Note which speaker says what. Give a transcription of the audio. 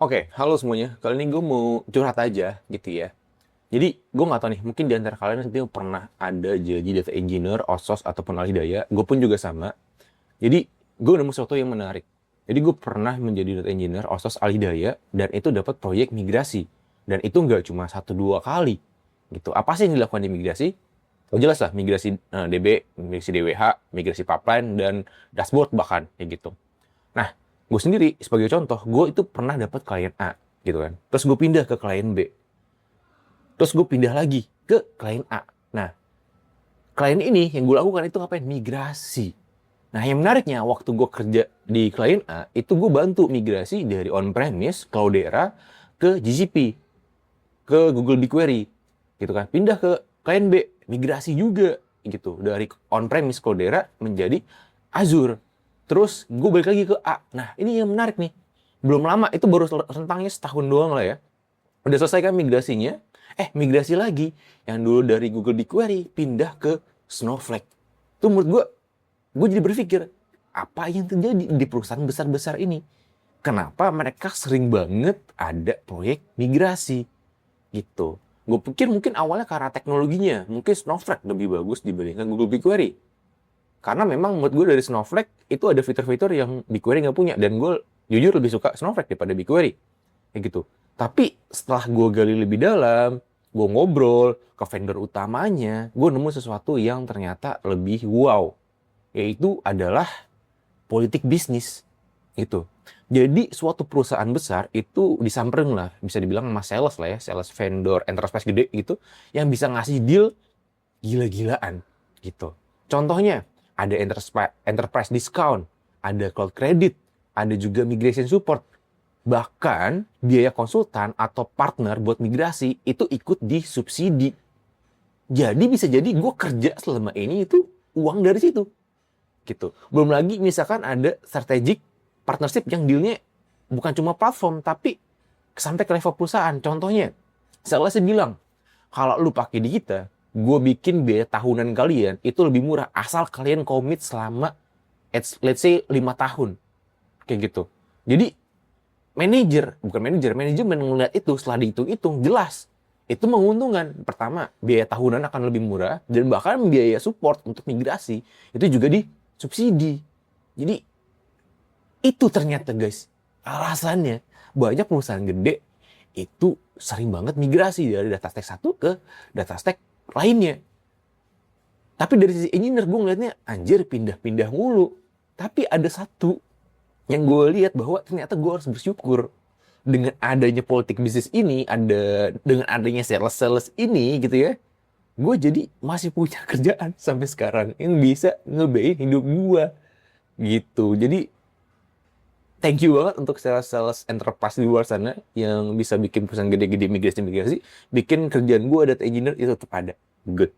Speaker 1: Oke, halo semuanya. Kali ini gue mau curhat aja gitu ya. Jadi gue nggak tahu nih, mungkin di antara kalian nanti pernah ada jadi data engineer, OSOS ataupun ahli daya. Gue pun juga sama. Jadi gue nemu sesuatu yang menarik. Jadi gue pernah menjadi data engineer, OSOS ahli daya, dan itu dapat proyek migrasi. Dan itu nggak cuma satu dua kali gitu. Apa sih yang dilakukan di migrasi? Oh jelas lah, migrasi DB, migrasi DWH, migrasi pipeline, dan dashboard bahkan kayak gitu. Nah, gue sendiri sebagai contoh, gue itu pernah dapat klien A gitu kan. Terus gue pindah ke klien B. Terus gue pindah lagi ke klien A. Nah, klien ini yang gue lakukan itu ngapain? Migrasi. Nah, yang menariknya waktu gue kerja di klien A, itu gue bantu migrasi dari on-premise, Cloudera, ke GCP, ke Google BigQuery, gitu kan. Pindah ke klien B, migrasi juga, gitu. Dari on-premise Cloudera menjadi Azure. Terus gue balik lagi ke A. Nah, ini yang menarik nih. Belum lama, itu baru rentangnya setahun doang lah ya. Udah selesai kan migrasinya, migrasi lagi. Yang dulu dari Google BigQuery pindah ke Snowflake. Itu menurut gue jadi berpikir, apa yang terjadi di perusahaan besar-besar ini? Kenapa mereka sering banget ada proyek migrasi? Gitu. Gue pikir mungkin awalnya karena teknologinya. Mungkin Snowflake lebih bagus dibandingkan Google BigQuery. Karena memang menurut gue dari Snowflake itu ada fitur-fitur yang BigQuery nggak punya. Dan gue jujur lebih suka Snowflake daripada BigQuery. Kayak gitu. Tapi setelah gue gali lebih dalam, gue ngobrol ke vendor utamanya, gue nemu sesuatu yang ternyata lebih wow. Yaitu adalah politik bisnis. Gitu. Jadi suatu perusahaan besar itu disamperin lah, bisa dibilang sama sales lah ya, sales vendor enterprise gede gitu, yang bisa ngasih deal gila-gilaan gitu. Contohnya, ada enterprise discount, ada cloud credit, ada juga migration support. Bahkan biaya konsultan atau partner buat migrasi itu ikut disubsidi. Jadi bisa jadi gue kerja selama ini itu uang dari situ. Gitu. Belum lagi misalkan ada strategic partnership yang dealnya bukan cuma platform, tapi sampai ke level perusahaan. Contohnya, saya bilang, kalau lu pakai di kita, gue bikin biaya tahunan kalian itu lebih murah asal kalian komit selama let's say 5 tahun. Kayak gitu. Jadi manajemen ngeliat itu setelah dihitung-hitung jelas itu menguntungkan. Pertama, biaya tahunan akan lebih murah dan bahkan biaya support untuk migrasi itu juga disubsidi. Jadi itu ternyata guys alasannya banyak perusahaan gede itu sering banget migrasi dari data stack satu ke data stack lainnya. Tapi dari sisi engineer gue ngeliatnya anjir pindah-pindah mulu. Tapi ada satu yang gue lihat bahwa ternyata gue harus bersyukur dengan adanya politik bisnis ini, dengan adanya sales ini gitu ya. Gue jadi masih punya kerjaan sampai sekarang yang bisa ngebayin hidup gue gitu. Jadi thank you banget untuk sales enterprise di luar sana yang bisa bikin perusahaan gede-gede migrasi-migrasi, bikin kerjaan gue data engineer itu tetap ada. Good.